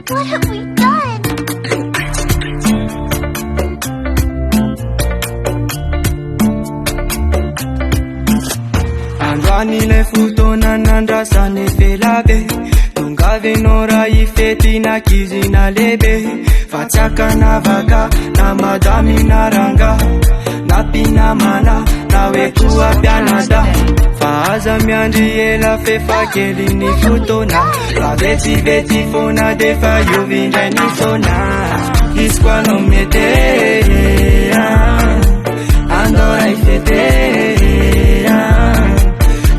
What have we done? Androan'ilay fotoana nandrasany felabe Tungavenora ifety nakizy na lehibe Fa tsy akanavaka na madamy na ranga Na mpinamana na hoe koa mpianada Fa aza miandry ela fefa-kely ny fotoana Fa vetsivetsy foana defa iovindray ny foana Izy koa no mety andora ifety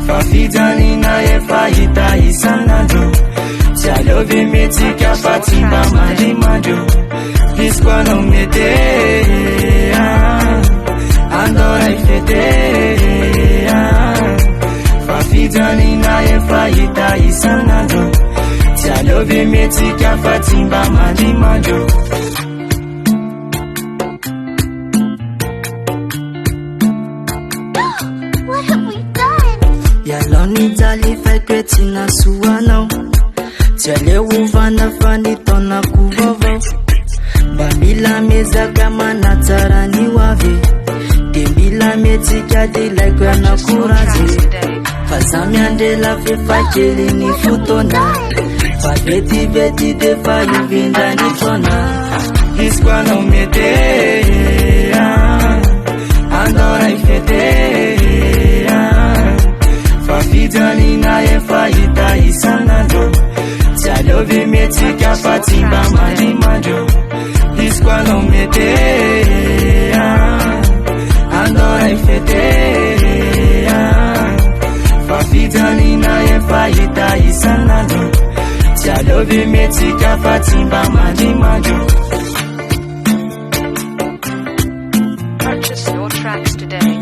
Fa fijanina efa hita isan'andro Tsy aleovy mihetsika fa tsy mba mandrimandro Izy koa no mety andora ifety Fa fijanina efa hita isan'andro Tsy aleovy mihetsika fa tsy mba mandrimandro What have we done? Ialao ny jaly faiko hoe tsy nasoanao Tsy aleo ovana fa ny taonako vaovao Mba mila mihetsika manatsara ny hoavy De mila mihetsika de ilaiko anakorazy Fa za miandrela fefa-kely ny fotoana Fa vetivety defa iovindra ny taona Izy koa no mety andora ifety Fa fijanina efa hita isan'andro Tsy aleovy mihetsika fa tsy mba mandrimandro Izy koa no mety andora ifety Fa fijanina efa hita isan'andro Tsy aleovy mihetsika fa tsy mba mandrimandro Purchase your tracks today.